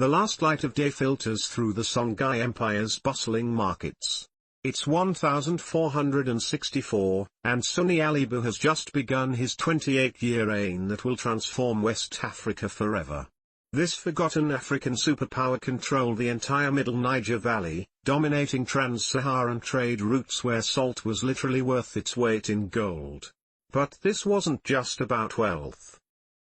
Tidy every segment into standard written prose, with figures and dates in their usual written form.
The last light of day filters through the Songhai Empire's bustling markets. It's 1464, and Sunni Alibu has just begun his 28-year reign that will transform West Africa forever. This forgotten African superpower controlled the entire Middle Niger Valley, dominating trans-Saharan trade routes where salt was literally worth its weight in gold. But this wasn't just about wealth.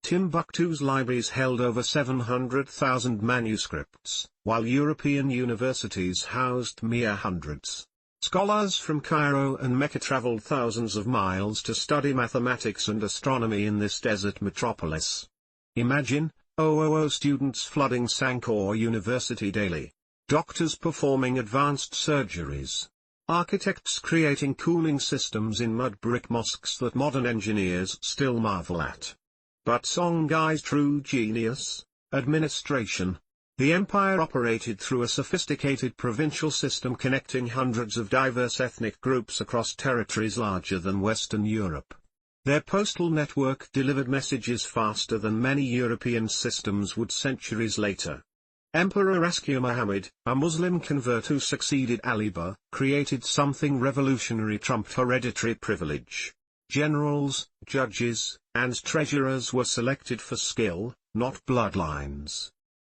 Timbuktu's libraries held over 700,000 manuscripts, while European universities housed mere hundreds. Scholars from Cairo and Mecca traveled thousands of miles to study mathematics and astronomy in this desert metropolis. Imagine, students flooding Sankore University daily. Doctors performing advanced surgeries. Architects creating cooling systems in mud brick mosques that modern engineers still marvel at. But Songhai's true genius? Administration. The empire operated through a sophisticated provincial system connecting hundreds of diverse ethnic groups across territories larger than Western Europe. Their postal network delivered messages faster than many European systems would centuries later. Emperor Askia Muhammad, a Muslim convert who succeeded Aliba, created something revolutionary: trumped hereditary privilege. Generals, judges, and treasurers were selected for skill, not bloodlines.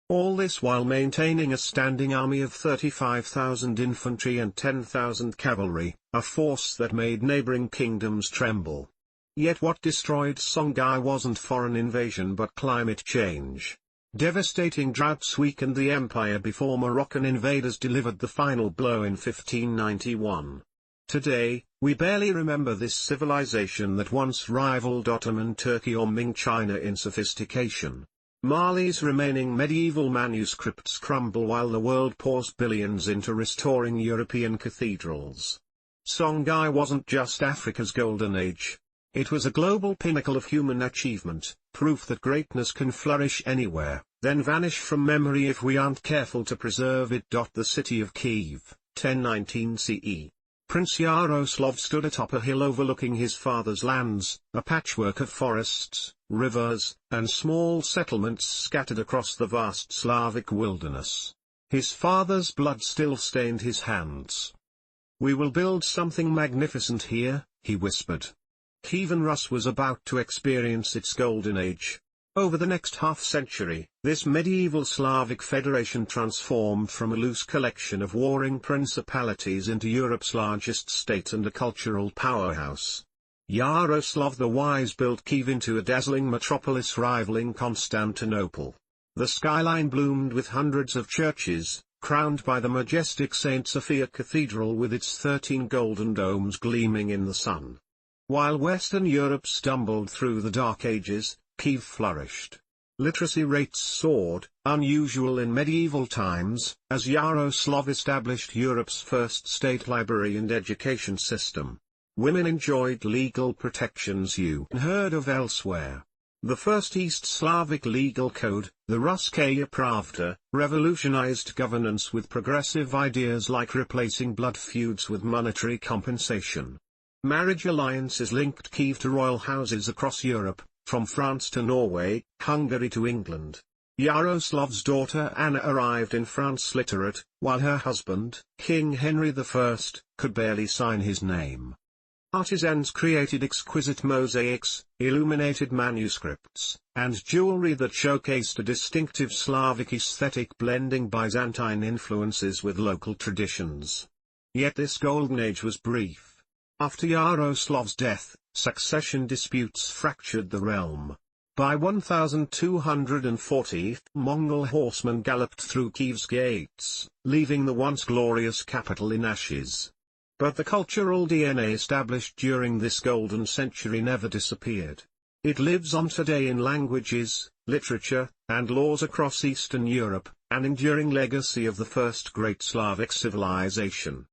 All this while maintaining a standing army of 35,000 infantry and 10,000 cavalry, a force that made neighboring kingdoms tremble. Yet what destroyed Songhai wasn't foreign invasion but climate change. Devastating droughts weakened the empire before Moroccan invaders delivered the final blow in 1591. Today, we barely remember this civilization that once rivaled Ottoman Turkey or Ming China in sophistication. Mali's remaining medieval manuscripts crumble while the world pours billions into restoring European cathedrals. Songhai wasn't just Africa's golden age. It was a global pinnacle of human achievement, proof that greatness can flourish anywhere, then vanish from memory if we aren't careful to preserve it. The city of Kyiv, 1019 CE. Prince Yaroslav stood atop a hill overlooking his father's lands, a patchwork of forests, rivers, and small settlements scattered across the vast Slavic wilderness. His father's blood still stained his hands. "We will build something magnificent here," he whispered. Kievan Rus was about to experience its golden age. Over the next half-century, this medieval Slavic federation transformed from a loose collection of warring principalities into Europe's largest state and a cultural powerhouse. Yaroslav the Wise built Kyiv into a dazzling metropolis rivaling Constantinople. The skyline bloomed with hundreds of churches, crowned by the majestic St. Sophia Cathedral with its 13 golden domes gleaming in the sun. While Western Europe stumbled through the Dark Ages, Kyiv flourished. Literacy rates soared, unusual in medieval times, as Yaroslav established Europe's first state library and education system. Women enjoyed legal protections you heard of elsewhere. The first East Slavic legal code, the Ruskaya Pravda, revolutionized governance with progressive ideas like replacing blood feuds with monetary compensation. Marriage alliances linked Kyiv to royal houses across Europe, from France to Norway, Hungary to England. Yaroslav's daughter Anna arrived in France literate, while her husband, King Henry I, could barely sign his name. Artisans created exquisite mosaics, illuminated manuscripts, and jewelry that showcased a distinctive Slavic aesthetic blending Byzantine influences with local traditions. Yet this golden age was brief. After Yaroslav's death, succession disputes fractured the realm. By 1240, Mongol horsemen galloped through Kyiv's gates, leaving the once glorious capital in ashes. But the cultural DNA established during this golden century never disappeared. It lives on today in languages, literature, and laws across Eastern Europe, an enduring legacy of the first great Slavic civilization.